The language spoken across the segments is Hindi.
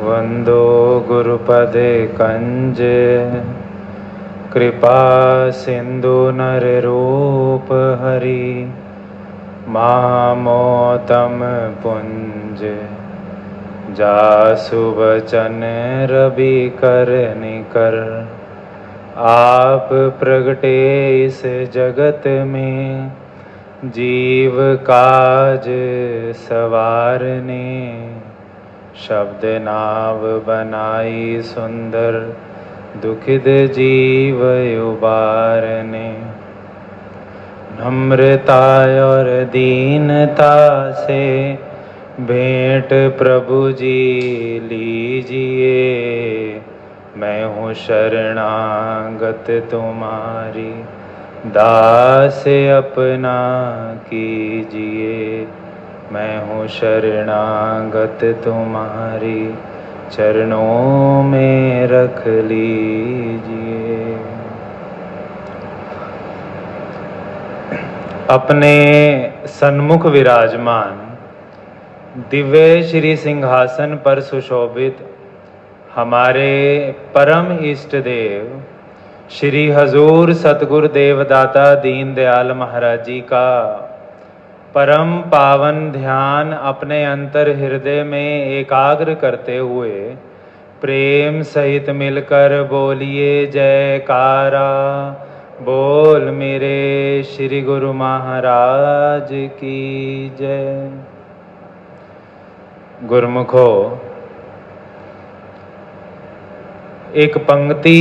वंदो गुरुपदे कंज कृपा सिंधु नर रूप हरि मामोतम पुंज जासु बचन रवि कर निकर। आप प्रगटे इस जगत में जीव काज सवारने। शब्द नाव बनाई सुंदर दुखित जीव उबारने। नम्रता और दीनता से भेंट प्रभु जी लीजिए। मैं हूँ शरणागत तुम्हारी दास अपना कीजिए। मैं हूँ शरणागत तुम्हारी चरणों में रख लीजिए। अपने सन्मुख विराजमान दिव्य श्री सिंहासन पर सुशोभित हमारे परम इष्ट देव श्री हजूर सतगुरु देवदाता दीन दयाल महाराज जी का परम पावन ध्यान अपने अंतर हृदय में एकाग्र करते हुए प्रेम सहित मिलकर बोलिए जयकारा। बोल मेरे श्री गुरु महाराज की जय। गुरुमुखो, एक पंक्ति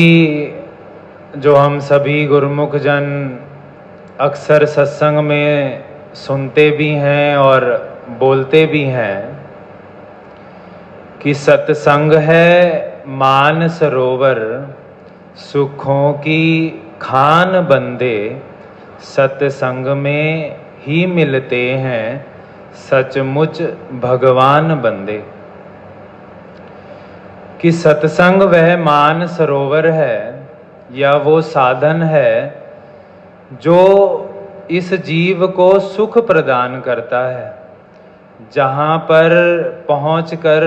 जो हम सभी गुरुमुख जन अक्सर सत्संग में सुनते भी हैं और बोलते भी हैं कि सत्संग है मान सरोवर, सुखों की खान बंदे। सत्संग में ही मिलते हैं सचमुच भगवान बंदे। कि सत्संग वह मान सरोवर है या वो साधन है जो इस जीव को सुख प्रदान करता है, जहाँ पर पहुंचकर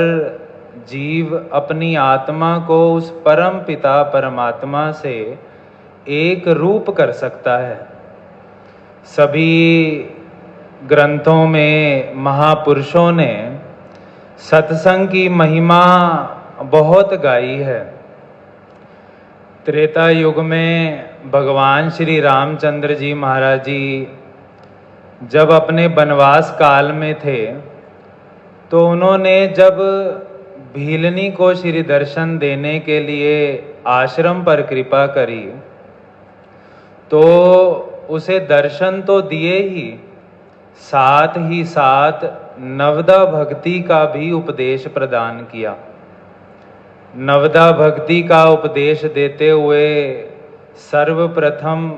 जीव अपनी आत्मा को उस परम पिता परमात्मा से एक रूप कर सकता है। सभी ग्रंथों में महापुरुषों ने सत्संग की महिमा बहुत गाई है। त्रेता युग में भगवान श्री रामचंद्र जी महाराज जी जब अपने वनवास काल में थे तो उन्होंने जब भीलनी को श्री दर्शन देने के लिए आश्रम पर कृपा करी तो उसे दर्शन तो दिए ही साथ नवदा भक्ति का भी उपदेश प्रदान किया। नवदा भक्ति का उपदेश देते हुए सर्वप्रथम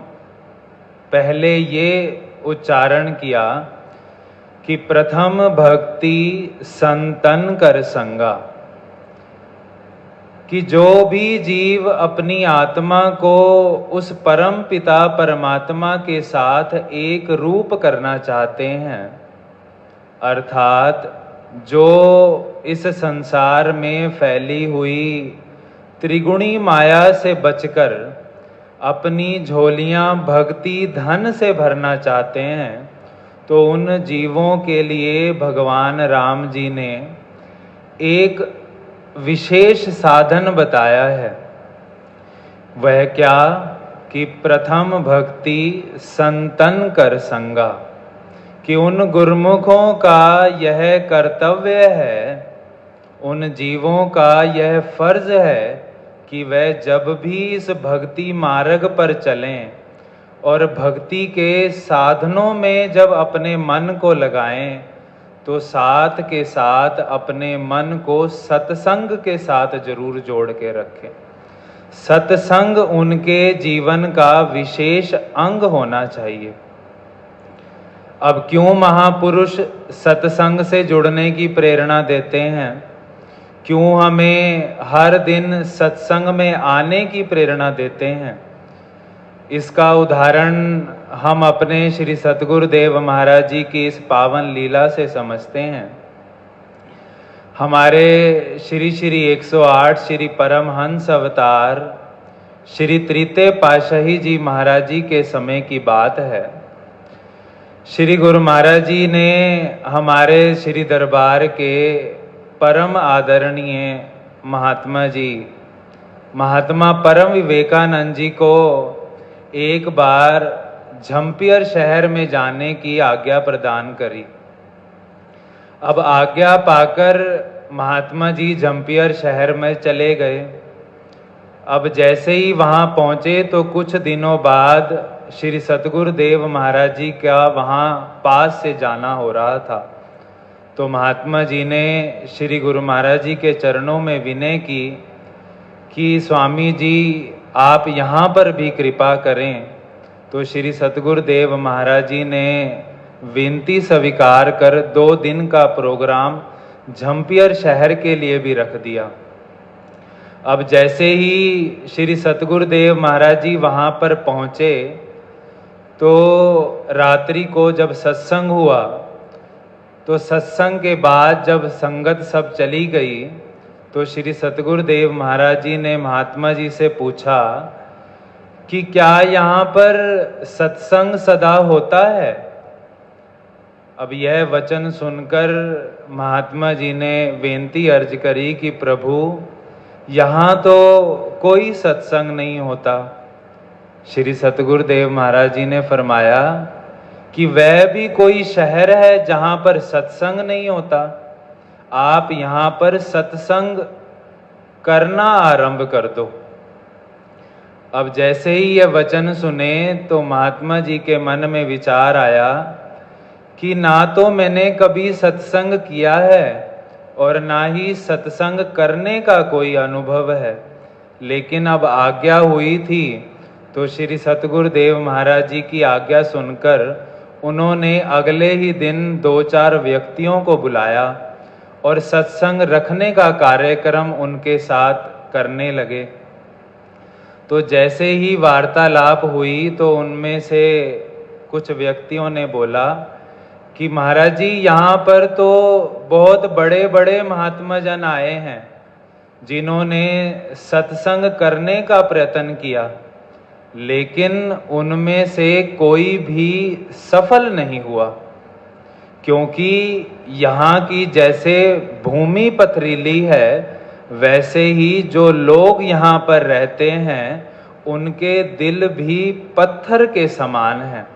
पहले ये उच्चारण किया कि प्रथम भक्ति संतन कर संगा। कि जो भी जीव अपनी आत्मा को उस परम पिता परमात्मा के साथ एक रूप करना चाहते हैं, अर्थात जो इस संसार में फैली हुई त्रिगुणी माया से बचकर अपनी झोलियां भक्ति धन से भरना चाहते हैं, तो उन जीवों के लिए भगवान राम जी ने एक विशेष साधन बताया है। वह क्या कि प्रथम भक्ति संतन कर संगा। कि उन गुरुमुखों का यह कर्तव्य है, उन जीवों का यह फर्ज है कि वह जब भी इस भक्ति मार्ग पर चलें और भक्ति के साधनों में जब अपने मन को लगाएं तो साथ के साथ अपने मन को सत्संग के साथ जरूर जोड़ के रखें। सत्संग उनके जीवन का विशेष अंग होना चाहिए। अब क्यों महापुरुष सत्संग से जुड़ने की प्रेरणा देते हैं, क्यों हमें हर दिन सत्संग में आने की प्रेरणा देते हैं, इसका उदाहरण हम अपने श्री सतगुरुदेव महाराज जी की इस पावन लीला से समझते हैं। हमारे श्री श्री 108 श्री परमहंस अवतार श्री तृतीय पातशाही जी महाराज जी के समय की बात है। श्री गुरु महाराज जी ने हमारे श्री दरबार के परम आदरणीय महात्मा जी महात्मा परम विवेकानंद जी को एक बार झंपियर शहर में जाने की आज्ञा प्रदान करी। अब आज्ञा पाकर महात्मा जी झंपियर शहर में चले गए। अब जैसे ही वहाँ पहुँचे तो कुछ दिनों बाद श्री सतगुरुदेव महाराज जी का वहाँ पास से जाना हो रहा था। तो महात्मा जी ने श्री गुरु महाराज जी के चरणों में विनय की कि स्वामी जी आप यहाँ पर भी कृपा करें। तो श्री सतगुरुदेव महाराज जी ने विनती स्वीकार कर 2 दिन का प्रोग्राम झंपियर शहर के लिए भी रख दिया। अब जैसे ही श्री सतगुरुदेव महाराज जी वहाँ पर पहुँचे तो रात्रि को जब सत्संग हुआ तो सत्संग के बाद जब संगत सब चली गई तो श्री सतगुरुदेव महाराज जी ने महात्मा जी से पूछा कि क्या यहाँ पर सत्संग सदा होता है। अब यह वचन सुनकर महात्मा जी ने बेनती अर्ज करी कि प्रभु यहाँ तो कोई सत्संग नहीं होता। श्री सतगुरुदेव महाराज जी ने फरमाया कि वह भी कोई शहर है जहाँ पर सत्संग नहीं होता। आप यहाँ पर सत्संग करना आरंभ कर दो। अब जैसे ही यह वचन सुने तो महात्मा जी के मन में विचार आया कि ना तो मैंने कभी सत्संग किया है और ना ही सत्संग करने का कोई अनुभव है, लेकिन अब आज्ञा हुई थी तो श्री सतगुरुदेव महाराज जी की आज्ञा सुनकर उन्होंने अगले ही दिन 2-4 व्यक्तियों को बुलाया और सत्संग रखने का कार्यक्रम उनके साथ करने लगे। तो जैसे ही वार्तालाप हुई तो उनमें से कुछ व्यक्तियों ने बोला कि महाराज जी यहाँ पर तो बहुत बड़े बड़े महात्मा जन आए हैं जिन्होंने सत्संग करने का प्रयत्न किया, लेकिन उनमें से कोई भी सफल नहीं हुआ, क्योंकि यहाँ की जैसे भूमि पथरीली है वैसे ही जो लोग यहाँ पर रहते हैं उनके दिल भी पत्थर के समान हैं।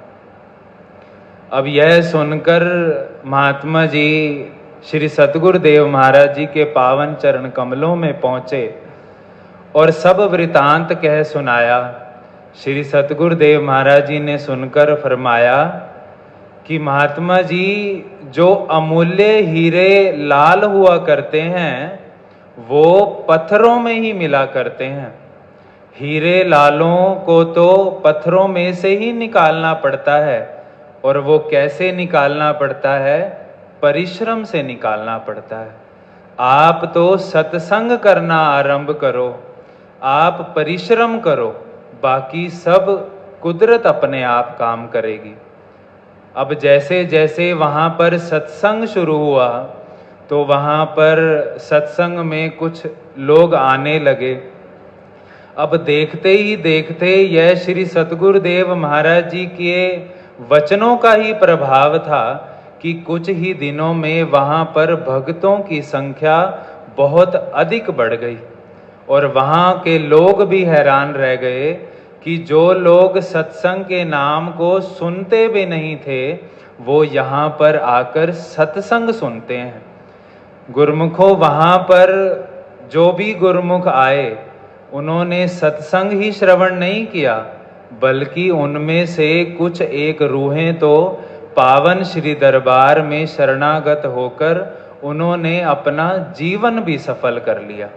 अब यह सुनकर महात्मा जी श्री सतगुरुदेव महाराज जी के पावन चरण कमलों में पहुँचे और सब वृतांत कह सुनाया। श्री सतगुरुदेव महाराज जी ने सुनकर फरमाया कि महात्मा जी जो अमूल्य हीरे लाल हुआ करते हैं वो पत्थरों में ही मिला करते हैं। हीरे लालों को तो पत्थरों में से ही निकालना पड़ता है, और वो कैसे निकालना पड़ता है? परिश्रम से निकालना पड़ता है। आप तो सत्संग करना आरंभ करो, आप परिश्रम करो, बाकी सब कुदरत अपने आप काम करेगी। अब जैसे जैसे वहाँ पर सत्संग शुरू हुआ तो वहाँ पर सत्संग में कुछ लोग आने लगे। अब देखते ही देखते यह श्री सतगुरुदेव महाराज जी के वचनों का ही प्रभाव था कि कुछ ही दिनों में वहाँ पर भक्तों की संख्या बहुत अधिक बढ़ गई, और वहाँ के लोग भी हैरान रह गए कि जो लोग सत्संग के नाम को सुनते भी नहीं थे वो यहाँ पर आकर सत्संग सुनते हैं। गुरुमुखों, वहाँ पर जो भी गुरुमुख आए उन्होंने सत्संग ही श्रवण नहीं किया, बल्कि उनमें से कुछ एक रूहें तो पावन श्री दरबार में शरणागत होकर उन्होंने अपना जीवन भी सफल कर लिया।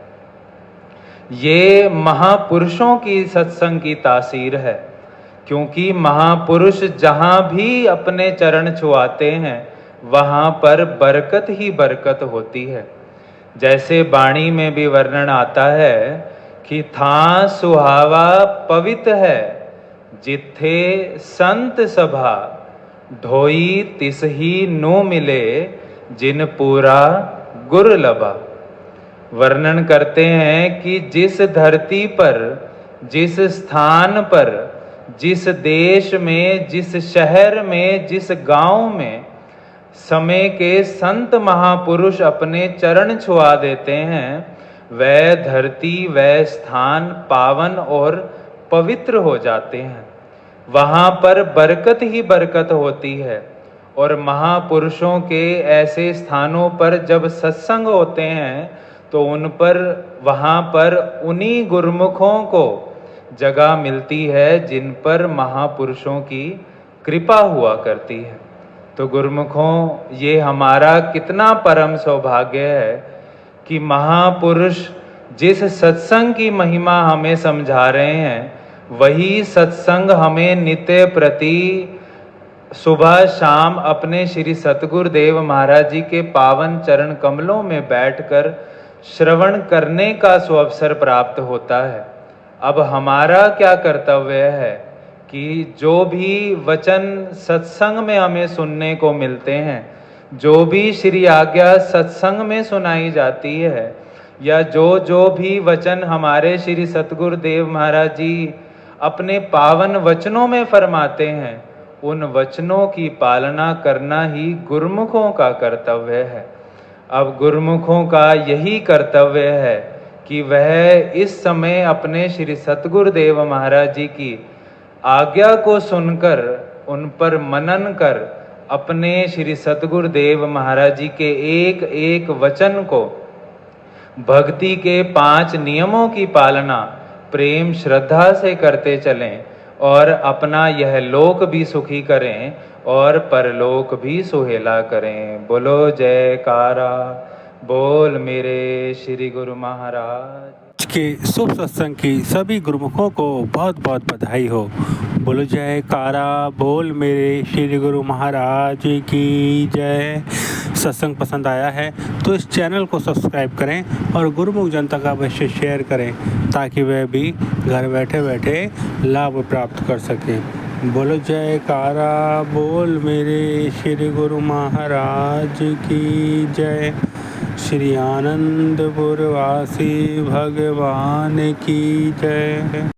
ये महापुरुषों की सत्संग की तासीर है, क्योंकि महापुरुष जहाँ भी अपने चरण छुआते हैं वहाँ पर बरकत ही बरकत होती है। जैसे वाणी में भी वर्णन आता है कि था सुहावा पवित है जिथे संत सभा, ढोई तिसही नो मिले जिन पूरा गुर लभा। वर्णन करते हैं कि जिस धरती पर, जिस स्थान पर, जिस देश में, जिस शहर में, जिस गांव में समय के संत महापुरुष अपने चरण छुआ देते हैं, वह धरती, वह स्थान पावन और पवित्र हो जाते हैं। वहाँ पर बरकत ही बरकत होती है। और महापुरुषों के ऐसे स्थानों पर जब सत्संग होते हैं तो उन पर, वहाँ पर उन्हीं गुरुमुखों को जगह मिलती है जिन पर महापुरुषों की कृपा हुआ करती है। तो गुरुमुखों, ये हमारा कितना परम सौभाग्य है कि महापुरुष जिस सत्संग की महिमा हमें समझा रहे हैं, वही सत्संग हमें नित्य प्रति सुबह शाम अपने श्री सतगुरुदेव महाराज जी के पावन चरण कमलों में बैठकर श्रवण करने का सुअवसर प्राप्त होता है। अब हमारा क्या कर्तव्य है कि जो भी वचन सत्संग में हमें सुनने को मिलते हैं, जो भी श्री आज्ञा सत्संग में सुनाई जाती है, या जो भी वचन हमारे श्री सतगुरुदेव महाराज जी अपने पावन वचनों में फरमाते हैं, उन वचनों की पालना करना ही गुरुमुखों का कर्तव्य है। अब गुरुमुखों का यही कर्तव्य है कि वह इस समय अपने श्री सतगुरुदेव महाराज जी की आज्ञा को सुनकर, उन पर मनन कर, अपने श्री सतगुरुदेव महाराज जी के एक एक वचन को, भक्ति के 5 नियमों की पालना प्रेम श्रद्धा से करते चलें और अपना यह लोक भी सुखी करें और परलोक भी सुहेला करें। बोलो जयकारा, बोल मेरे श्री गुरु महाराज के शुभ सत्संग की सभी गुरुमुखों को बहुत बहुत बधाई हो। बोलो जयकारा, बोल मेरे श्री गुरु महाराज की जय। सत्संग पसंद आया है तो इस चैनल को सब्सक्राइब करें और गुरुमुख जनता का अवश्य शेयर करें ताकि वह भी घर बैठे बैठे लाभ प्राप्त कर सकें। बोलो जयकारा, बोल मेरे श्री गुरु महाराज की जय। श्री आनंदपुर वासी भगवान की जय।